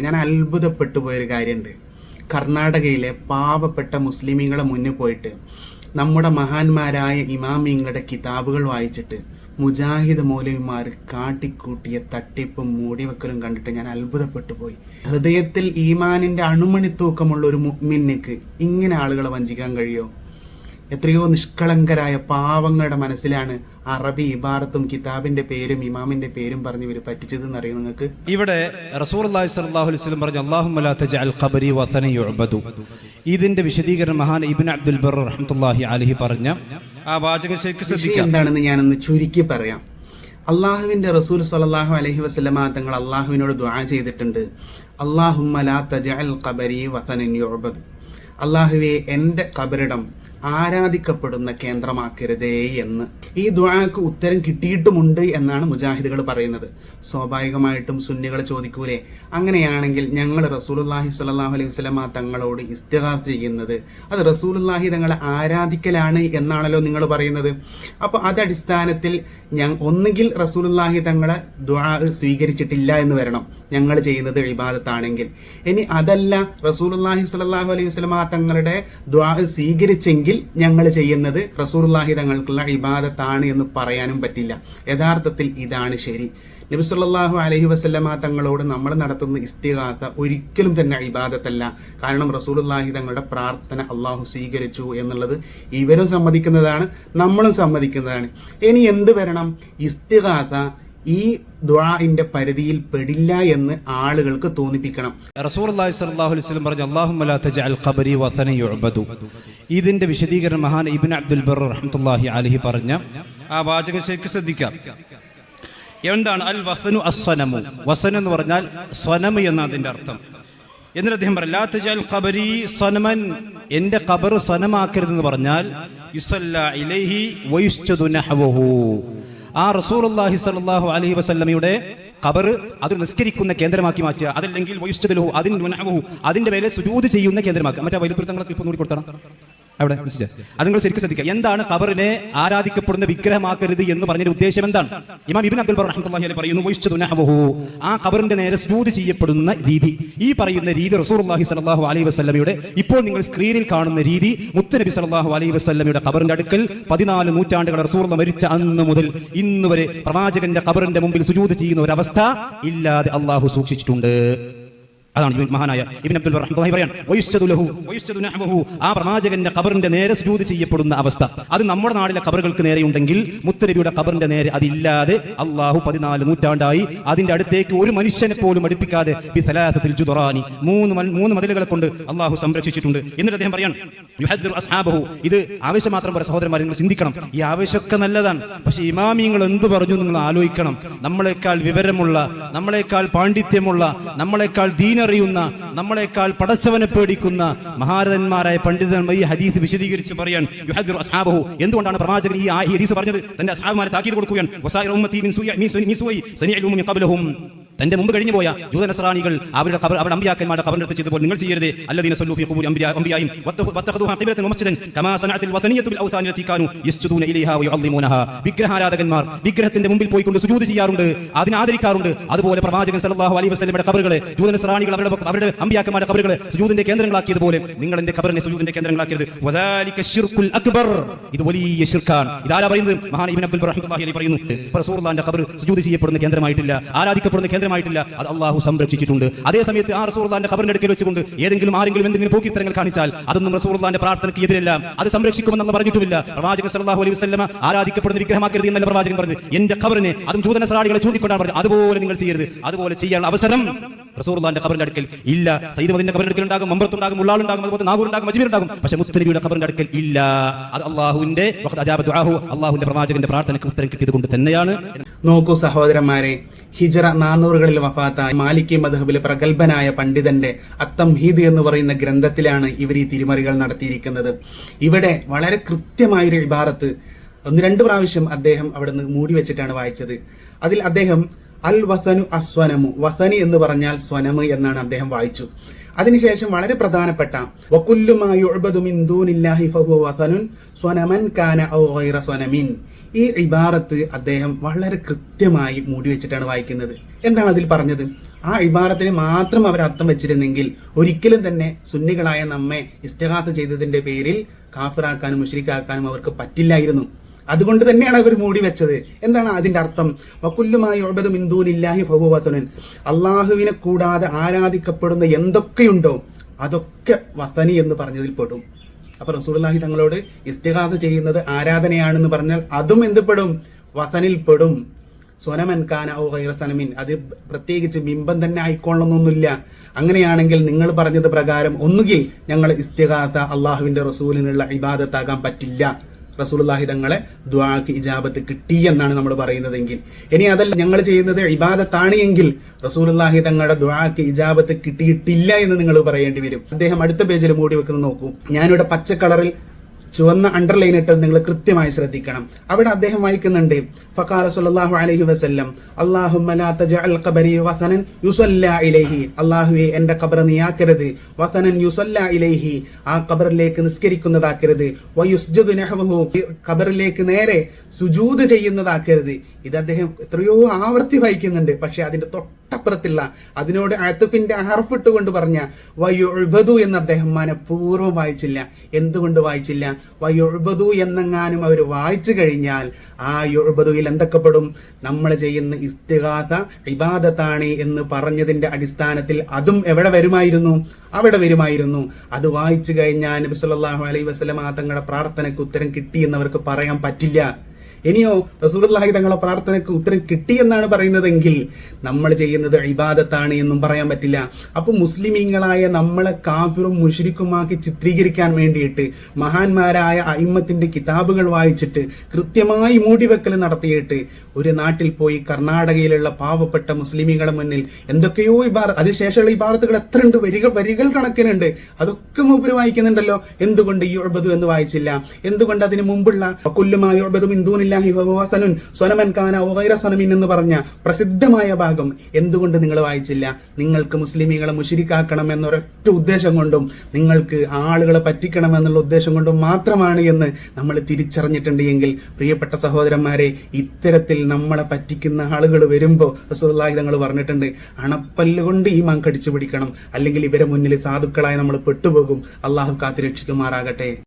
ഞാൻ അത്ഭുതപ്പെട്ടു പോയൊരു കാര്യമുണ്ട്. കർണാടകയിലെ പാവപ്പെട്ട മുസ്ലിമീങ്ങളെ മുന്നിൽ പോയിട്ട് നമ്മുടെ മഹാന്മാരായ ഇമാമിങ്ങളുടെ കിതാബുകൾ വായിച്ചിട്ട് മുജാഹിദ് മൗലവിമാർ കാട്ടിക്കൂട്ടിയ തട്ടിപ്പും മൂടിവെക്കലും കണ്ടിട്ട് ഞാൻ അത്ഭുതപ്പെട്ടു പോയി. ഹൃദയത്തിൽ ഈമാനിൻ്റെ അണുമണി തൂക്കമുള്ള ഒരു മുഅ്മിനിക്ക് ഇങ്ങനെ ആളുകളെ വഞ്ചിക്കാൻ കഴിയോ? എത്രയോ നിഷ്കളങ്കരായ പാവങ്ങളുടെ മനസ്സിലാണ് അറബി ഇബാറത്തും കിതാബിന്റെ പേരും ഇമാമിന്റെ പേരും പറഞ്ഞ് ഇവർ പറ്റിച്ചതെന്ന് അറിയും നിങ്ങൾക്ക്. ഇവിടെ റസൂലുള്ളാഹി സ്വല്ലല്ലാഹു അലൈഹി വസല്ലം പറഞ്ഞു അല്ലാഹുമ്മ ലാ തജ്അൽ ഖബരി വസനൻ യുഅബദു. ഇതിന്റെ വിശദീകരണം മഹാൻ ഇബ്നു അബ്ദുൽ ബർ റഹ്മത്തുള്ളാഹി അലൈഹി പറഞ്ഞ ആ വാചകം ശരിക്കും ശ്രദ്ധിക്കുക. എന്താണെന്ന് ഞാനൊന്ന് ചുരുക്കി പറയാം. അള്ളാഹുവിന്റെ റസൂൽ സ്വല്ലല്ലാഹു അലൈഹി വസല്ലമ തങ്ങൾ അള്ളാഹുവിനോട് ദുആ ചെയ്തിട്ടുണ്ട്, അല്ലാഹുമ്മ ലാ തജ്അൽ ഖബരി വസനൻ യുഅബദു. അള്ളാഹുവെ, എൻ്റെ ഖബറിടം ആരാധിക്കപ്പെടുന്ന കേന്ദ്രമാക്കരുതേ എന്ന്. ഈ ദുആക്ക് ഉത്തരം കിട്ടിയിട്ടുമുണ്ട് എന്നാണ് മുജാഹിദുകൾ പറയുന്നത്. സ്വാഭാവികമായിട്ടും സുന്നികൾ ചോദിക്കൂലേ, അങ്ങനെയാണെങ്കിൽ ഞങ്ങൾ റസൂലുള്ളാഹി സ്വല്ലല്ലാഹു അലൈഹി വസല്ലമ തങ്ങളോട് ഇസ്തിഗാസ ചെയ്യുന്നത് അത് റസൂലുള്ളാഹി തങ്ങളെ ആരാധിക്കലാണ് എന്നാണല്ലോ നിങ്ങൾ പറയുന്നത്. അപ്പോൾ അതടിസ്ഥാനത്തിൽ ഒന്നുകിൽ റസൂലുള്ളാഹി തങ്ങളെ ദുആ സ്വീകരിച്ചിട്ടില്ല എന്ന് വരണം ഞങ്ങൾ ചെയ്യുന്നത് ഇബാദത്താണെങ്കിൽ. ഇനി അതല്ല, റസൂലുള്ളാഹി സ്വല്ലല്ലാഹു അലൈഹി വസല്ലമ തങ്ങളുടെ ദുആ സ്വീകരിച്ചെങ്കിൽ ഞങ്ങൾ ചെയ്യുന്നത് റസൂലുള്ളാഹി തങ്ങൾക്കുള്ള ഇബാദത്താണ് എന്ന് പറയാനും പറ്റില്ല. യഥാർത്ഥത്തിൽ ഇതാണ് ശരി. നബി സല്ലല്ലാഹു അലൈഹി വസല്ലമ തങ്ങളോട് നമ്മൾ നടത്തുന്ന ഇസ്തിഗാസ ഒരിക്കലും തന്നെ ഇബാദത്തല്ല. കാരണം റസൂലുള്ളാഹി തങ്ങളുടെ പ്രാർത്ഥന അള്ളാഹു സ്വീകരിച്ചു എന്നുള്ളത് ഇവരും സമ്മതിക്കുന്നതാണ്, നമ്മളും സമ്മതിക്കുന്നതാണ്. ഇനി എന്ത് വരണം? ഇസ്തിഗാസ ഈ ദുആഇന്റെ പരിധിയിൽ പെടില്ല എന്ന് ആളുകൾക്ക് തോന്നിപ്പിക്കണം. റസൂലുള്ളാഹി സ്വല്ലല്ലാഹു അലൈഹി വസല്ലം പറഞ്ഞു അല്ലാഹുമ്മ ലാ തജ്അൽ ഖബരി വസനൻ യുഅബദു. ഇതിന്റെ വിശദീകരണം മഹാൻ ഇബ്നു അബ്ദുൽ ബർ റഹ്മത്തുള്ളാഹി അലൈഹി പറഞ്ഞ ആ വാചകം ശരിക്കും ശ്രദ്ധിക്കുക. എന്താണ് അൽ വസനു അസ്സനമു? വസൻ എന്ന് പറഞ്ഞാൽ സ്വനം എന്നാണ് അതിന്റെ അർത്ഥം. എന്നിട്ട് അദ്ദേഹം പറഞ്ഞു ലാ തജ്അൽ ഖബരി സനമൻ, എന്റെ ഖബർ സനമാക്കരുതെന്ന് പറഞ്ഞാൽ യുസല്ലാ ഇലൈഹി വയുസ്ജദു നഹ്വഹു. ആ റസൂലുള്ളാഹി സ്വല്ലല്ലാഹു അലൈഹി വസല്ലമയുടെ ഖബർ അത് നിസ്കരിക്കുന്ന കേന്ദ്രമാക്കി മാറ്റുക, അതല്ലെങ്കിൽ വയുസ്ജദു അതിന്റെ മേലെ സുജൂദ് ചെയ്യുന്ന കേന്ദ്രമാക്കുക. മറ്റേ വൈലുപുരത്തങ്ങളൊക്കെ ഇപ്പോൾ കൂടി കൊടുത്തണം അവിടെ അത് നിങ്ങൾ ശരിക്കും ശ്രദ്ധിക്കുക. എന്താണ് ഖബറിനെ ആരാധിക്കപ്പെടുന്ന വിഗ്രഹമാക്കരുത് എന്ന് പറഞ്ഞതിന്റെ ഉദ്ദേശം എന്താണ്? ഇമാം ഇബ്നു അബ്ദുൽ ബർ റഹ്മത്തുള്ളാഹി അലൈഹി പറയുന്നു വയുസ്ജദു നഹ്വഹു, ആ ഖബറിന്റെ നേരെ സുജൂദ് ചെയ്യപ്പെടുന്ന രീതി. ഈ പറയുന്ന രീതി റസൂലുള്ളാഹി സ്വല്ലല്ലാഹു അലൈഹി വസല്ലമയുടെ ഇപ്പോൾ നിങ്ങൾ സ്ക്രീനിൽ കാണുന്ന രീതി മുത്തുനബി സ്വല്ലല്ലാഹു അലൈഹി വസല്ലമയുടെ ഖബറിന്റെ അടുക്കൽ 14 നൂറ്റാണ്ടുകൾ റസൂലുള്ളാഹി മരിച്ച അന്ന് മുതൽ ഇന്ന് വരെ പ്രവാചകന്റെ ഖബറിന്റെ മുമ്പിൽ സുജൂദ് ചെയ്യുന്ന ഒരു അവസ്ഥ ഇല്ലാതെ അള്ളാഹു സൂക്ഷിച്ചിട്ടുണ്ട്. അതാണ് മഹാനായ ഇബ്നു അബ്ദുൽ ബർ റഹ്മത്തുള്ളാഹി പറയാൻ വയുസ്ജദു ലഹു വയുസ്ജദു നഹ്വഹു, ആ പ്രവാചകന്റെ ഖബറിന്റെ നേരെ സുജൂദ് ചെയ്യപ്പെടുന്ന അവസ്ഥ അത് നമ്മുടെ നാട്ടിലെ ഖബറുകൾക്ക് നേരെയുണ്ടെങ്കിൽ മുത്തനബിയുടെ ഖബറിന്റെ നേരെ അതില്ലാതെ അള്ളാഹു 14 നൂറ്റാണ്ടായി അതിന്റെ അടുത്തേക്ക് ഒരു മനുഷ്യനെ പോലും അടുപ്പിക്കാതെ ബിസലാസത്തിൽ ജുദറാനി മൂന്ന് മതിലുകളെ കൊണ്ട് അള്ളാഹു സംരക്ഷിച്ചിട്ടുണ്ട്. എന്നിട്ട് അദ്ദേഹം പറയാൻ യുഹദ്ദിറു അസ്ഹാബഹു, ഇത് ആവേശം മാത്രം പറ സഹോദരന്മാരെ, നിങ്ങൾ ചിന്തിക്കണം. ഈ ആവേശമൊക്കെ നല്ലതാണ്, പക്ഷെ ഇമാമിങ്ങൾ എന്ത് പറഞ്ഞു നിങ്ങൾ ആലോചിക്കണം. നമ്മളെക്കാൾ വിവരമുള്ള, നമ്മളെക്കാൾ പാണ്ഡിത്യമുള്ള, നമ്മളെക്കാൾ അറിയുന്ന, നമ്മളെക്കാൾ പടച്ചവനെ പേടിക്കുന്ന മഹാരഥന്മാരായ പണ്ഡിതന്മാർ ഈ ഹദീസ് വിശദീകരിച്ച് പറയാൻ യുഹദ്ദിറു അസ്ഹാബഹു. എന്തുകൊണ്ടാണ് പ്രവാചകൻ ഈ ഹദീസ് പറഞ്ഞത്? തന്റെ അസ്ഹാബുമാരെ താക്കീത് കൊടുക്കുകയാണ്. വസായിറ ഉമ്മത്തി മിൻ സൂയി സനിഅൽ ഉമ്മി ഖബ്ലഹും, തന്റെ മുമ്പ് കഴിഞ്ഞു പോയ ജൂതനസ്രാനികൾ അവരുടെ അമ്പിയാക്കന്മാരുടെ ഖബറിന്റെ അടുത്ത് ചെയ്തപ്പോൾ നിങ്ങൾ ചെയ്യരുത്. അല്ലദീന സല്ലൂ ഫീ ഖുബൂരി അംബിയാഇഹിം വത്തഖദൂഹാ ഖിബ്ലതൻ വമസ്ജിദൻ കമാ സനഅത്തിൽ വസനിയത്തു ബിൽ ഔതാനി ലത്തി കാനൂ യസ്ജുദൂന ഇലൈഹാ വയുഅള്ളിമൂനഹാ. വിഗ്രഹാരാധകന്മാർ വിഗ്രഹത്തിന്റെ മുമ്പിൽ പോയിക്കൊണ്ട് സുജൂദ് ചെയ്യാറുണ്ട്, അതിനെ ആദരിക്കാറുണ്ട്. അതുപോലെ പ്രവാചകൻ സല്ലല്ലാഹു അലൈഹി വസല്ലമയുടെ ഖബറുകളെ ജൂതനസ്രാനികൾ അവരുടെ അമ്പിയാക്കന്മാരുടെ ഖബറുകളെ സുജൂദിന്റെ കേന്ദ്രങ്ങളാക്കിയതുപോലെ നിങ്ങൾ എന്റെ ഖബറിനെ സുജൂദിന്റെ കേന്ദ്രങ്ങളാക്കരുത്. വദാലിക ശിർകുൽ അക്ബർ, ഇത് വലിയ ശിർക്കാണ്. ഇതാരാ പറയുന്നത്? മഹാൻ ഇബ്നു അബ്ദുൽ ബർ റഹ്മത്തുള്ളാഹി അലൈഹി പറയുന്നു റസൂലുള്ളാഹിന്റെ ഖബർ സുജൂദ് ചെയ്യപ്പെടുന്ന കേന്ദ്രമായിട്ടില്ല, ആരാധിക്കപ്പെടുന്ന കേന്ദ്രമായിട്ടില്ല, അത് അള്ളാഹു സംരക്ഷിച്ചിട്ടുണ്ട്. അതേ സമയത്ത് ആ റസൂലുള്ളാഹിന്റെ ഖബറിന്റെ അടുക്കൽ വെച്ചുകൊണ്ട് ആരെങ്കിലും എന്തെങ്കിലും പോക്കിത്തരങ്ങൾ കാണിച്ചാൽ അതൊന്നും റസൂലുള്ളാഹിന്റെ പ്രാർത്ഥനയ്ക്ക് എതിരല്ല, അത് സംരക്ഷിക്കുമെന്ന് പറഞ്ഞിട്ടുമില്ല. പ്രവാചകൻ സല്ലല്ലാഹു അലൈഹി വസല്ലമ ആരാധിക്കപ്പെടുന്ന വിഗ്രഹമാക്കരുത് എന്നല്ല പ്രവാചകൻ പറഞ്ഞത്. എന്റെ ഖബറിനെ അതും ജൂതനസ്രാനികളെ ചൂണ്ടിക്കൊണ്ടാണ് പറഞ്ഞത്. അതുപോലെ നിങ്ങൾ ചെയ്യരുത്. അതുപോലെ ചെയ്യാനുള്ള അവസരം റസൂലുള്ളാഹിന്റെ ഖബറിന്റെ അടുക്കൽ ഇല്ല. സയ്യിദ് മദീനയുടെ ഖബറിന്റെ അടുക്കൽ ഉണ്ടാകും, മമ്പറത്തുണ്ടാകും, ഉള്ളാളുണ്ടാകും, അതുപോലെ നാഗൂറുണ്ടാകും, അജ്മീറുണ്ടാകും, പക്ഷെ മുത്തുനബിയുടെ ഖബറിന്റെ അടുക്കൽ ഇല്ല. അത് അള്ളാഹുവിന്റെ അള്ളാഹുവിന്റെ പ്രവാചകന്റെ പ്രാർത്ഥനയ്ക്ക് ഉത്തരം കിട്ടിയത് കൊണ്ട് തന്നെയാണ്. നോക്കൂ സഹോദരന്മാരെ, ഹിജ്റ 400കളിൽ വഫാത്തായ മാലിക്കി മദ്ഹബിലെ പ്രഗൽഭനായ പണ്ഡിതന്റെ അത്തംഹീദ് എന്ന് പറയുന്ന ഗ്രന്ഥത്തിലാണ് ഇവർ ഈ തിരിമറികൾ നടത്തിയിരിക്കുന്നത്. ഇവിടെ വളരെ കൃത്യമായൊരു ഇബാറത്ത് 1-2 പ്രാവശ്യം അദ്ദേഹം അവിടെ നിന്ന് മൂടി വെച്ചിട്ടാണ് വായിച്ചത്. അതിൽ അദ്ദേഹം അൽ വസനു അസ്വനമു, വസനി എന്ന് പറഞ്ഞാൽ സ്വനമ് എന്നാണ് അദ്ദേഹം വായിച്ചു. അതിനുശേഷം വളരെ പ്രധാനപ്പെട്ട വകുല്ലു മാ യുഅ്ബദു മിൻ ദൂനില്ലാഹി ഫഹുവ വസനുൻ സ്വനമൻ കാന ഔ ഗൈറ സ്വനമിൻ. ഈ ഇബാറത്ത് അദ്ദേഹം വളരെ കൃത്യമായി മൂടി വെച്ചിട്ടാണ് വായിക്കുന്നത്. എന്താണ് അതിൽ പറഞ്ഞത്? ആ ഇബാറത്തിന് മാത്രം അവർ അർത്ഥം വെച്ചിരുന്നെങ്കിൽ ഒരിക്കലും തന്നെ സുന്നികളായ നമ്മെ ഇസ്തിഗാസ ചെയ്തതിന്റെ പേരിൽ കാഫിറാക്കാനും മുശ്രിക്കാക്കാനും അവർക്ക് പറ്റില്ലായിരുന്നു. അതുകൊണ്ട് തന്നെയാണ് അവർ മൂടി വെച്ചത്. എന്താണ് അതിന്റെ അർത്ഥം? വകുല്ലു മാ യുഅ്ബദു മിൻ ദൂനില്ലാഹി ഫഹുവ വസനുൻ. അള്ളാഹുവിനെ കൂടാതെ ആരാധിക്കപ്പെടുന്ന എന്തൊക്കെയുണ്ടോ അതൊക്കെ വസനി എന്ന് പറഞ്ഞതിൽ പെടും. അപ്പൊ റസൂലുള്ളാഹി തങ്ങളോട് ഇസ്തിഗാസ ചെയ്യുന്നത് ആരാധനയാണെന്ന് പറഞ്ഞാൽ അതും എന്ത് പെടും? വസനിൽ പെടും. സ്വനമൻ കാന ഔ ഗൈറ സനമിൻ. അത് പ്രത്യേകിച്ച് ബിംബം തന്നെ ആയിക്കൊള്ളണമെന്നൊന്നുമില്ല. അങ്ങനെയാണെങ്കിൽ നിങ്ങൾ പറഞ്ഞത് പ്രകാരം ഒന്നുകിൽ ഞങ്ങൾ ഇസ്തിഗാസ അള്ളാഹുവിന്റെ റസൂലിനുള്ള ഇബാദത്താകാൻ പറ്റില്ല, റസൂലുള്ളാഹി തങ്ങളെ ദുആക്ക് ഇജാബത്ത് കിട്ടി എന്നാണ് നമ്മൾ പറയുന്നതെങ്കിൽ. ഇനി അതല്ല ഞങ്ങൾ ചെയ്യുന്നത് ഇബാദത്താണ് എങ്കിൽ റസൂലുള്ളാഹി തങ്ങളുടെ ദുആക്ക് ഇജാബത്ത് കിട്ടിയിട്ടില്ല എന്ന് നിങ്ങൾ പറയേണ്ടി വരും. അദ്ദേഹം അടുത്ത പേജിൽ മൂടി വെക്കുന്നത് നോക്കൂ. ഞാനിവിടെ പച്ച കളറിൽ ചുവന്ന അണ്ടർലൈൻ ഇട്ടത് നിങ്ങൾ കൃത്യമായി ശ്രദ്ധിക്കണം. അവിടെ അദ്ദേഹം വായിക്കുന്നുണ്ട് ഫഖാല സല്ലല്ലാഹു അലൈഹി വസല്ലം അല്ലാഹുമ്മ ലാ തജഅൽ ഖബരി വസനൻ യുസല്ലാ ഇലൈഹി. അല്ലാഹുവേ എൻ്റെ ഖബർ നീയാക്കരുത്, വസനൻ യുസല്ലാ ഇലൈഹി ആ ഖബറിലേക്ക് നിസ്കരിക്കുന്നതാക്കരുത്, വയുസ്ജദു നഹ്വഹു ഖബറിലേക്ക് നേരെ സുജൂദ് ചെയ്യുന്നതാക്കരുത്. ഇത് അദ്ദേഹം എത്രയോ ആവർത്തി വായിക്കുന്നുണ്ട്. പക്ഷെ അതിന്റെ തൊട്ടപ്പുറത്തില്ല അതിനോട് അത്ഫിന്റെ ഹർഫ് കൊണ്ട് പറഞ്ഞ വയുഅ്ബദു എന്ന് അദ്ദേഹം മനഃപൂർവ്വം വായിച്ചില്ല. എന്തുകൊണ്ട് വായിച്ചില്ല? വയുഅ്ബദു എന്നെങ്ങാനും അവർ വായിച്ചു കഴിഞ്ഞാൽ ആ യുഅ്ബദുയിൽ എന്തൊക്കെ പെടും? നമ്മൾ ചെയ്യുന്ന ഇസ്തിഗാസ ഇബാദത്താണ് എന്ന് പറഞ്ഞതിന്റെ അടിസ്ഥാനത്തിൽ അതും എവിടെ വരുമായിരുന്നു? അവിടെ വരുമായിരുന്നു. അത് വായിച്ചു കഴിഞ്ഞാൽ നബി സല്ലല്ലാഹു അലൈഹി വസല്ലം തങ്ങളുടെ പ്രാർത്ഥനയ്ക്ക് ഉത്തരം കിട്ടി എന്നവർക്ക് പറയാൻ പറ്റില്ല. ഇനിയോ റസൂലുള്ളാഹി തങ്ങളുടെ പ്രാർത്ഥനയ്ക്ക് ഉത്തരം കിട്ടിയെന്നാണ് പറയുന്നതെങ്കിൽ നമ്മൾ ചെയ്യുന്നത് ഇബാദത്താണ് എന്നും പറയാൻ പറ്റില്ല. അപ്പോൾ മുസ്ലിമീങ്ങളായ നമ്മളെ കാഫിറും മുശ്രിക്കുമാക്കി ചിത്രീകരിക്കാൻ വേണ്ടിയിട്ട് മഹാന്മാരായ അയിമ്മത്തിന്റെ കിതാബുകൾ വായിച്ചിട്ട് കൃത്യമായി മൂടിവെക്കൽ നടത്തിയിട്ട് ഒരു നാട്ടിൽ പോയി കർണാടകയിലുള്ള പാവപ്പെട്ട മുസ്ലിമീങ്ങളെ മുന്നിൽ എന്തൊക്കെയോ അതിനുശേഷമുള്ള ഇബാദത്തുകൾ എത്ര ഉണ്ട്, വരികൾ കണക്കിനുണ്ട്. അതൊക്കെ മൂപ്പര് വായിക്കുന്നുണ്ടല്ലോ. എന്തുകൊണ്ട് ഈ യുഅ്ബദു എന്ന് വായിച്ചില്ല? എന്തുകൊണ്ട് അതിന് മുമ്പുള്ള വകുല്ലു മാ യുഅ്ബദു മിൻ ദൂനില്ലാഹി ഫഹുവ വസനുൻ സ്വനമൻ കാന ഔ ഗൈറ സ്വനമിൻ എന്ന് പറഞ്ഞ പ്രസിദ്ധമായ ഭാഗം എന്തുകൊണ്ട് നിങ്ങൾ വായിച്ചില്ല? നിങ്ങൾക്ക് മുസ്ലിമീങ്ങളെ മുശ്രിക്കാക്കണം എന്നൊരൊറ്റ ഉദ്ദേശം കൊണ്ടും നിങ്ങൾക്ക് ആളുകളെ പറ്റിക്കണം എന്നുള്ള ഉദ്ദേശം കൊണ്ടും മാത്രമാണ് എന്ന് നമ്മൾ തിരിച്ചറിഞ്ഞിട്ടുണ്ട് എങ്കിൽ പ്രിയപ്പെട്ട സഹോദരന്മാരെ, ഇത്തരത്തിൽ നമ്മളെ പറ്റിക്കുന്ന ആളുകൾ വരുമ്പോൾ റസൂലുള്ളാഹി തങ്ങൾ പറഞ്ഞിട്ടുണ്ട്, അണപ്പല്ലുകൊണ്ട് ഈമാൻ കടിച്ചു പിടിക്കണം, അല്ലെങ്കിൽ ഇവരെ മുന്നിൽ സാധുക്കളായി നമ്മൾ പെട്ടുപോകും. അള്ളാഹു കാത്തുരക്ഷിക്കുമാറാകട്ടെ.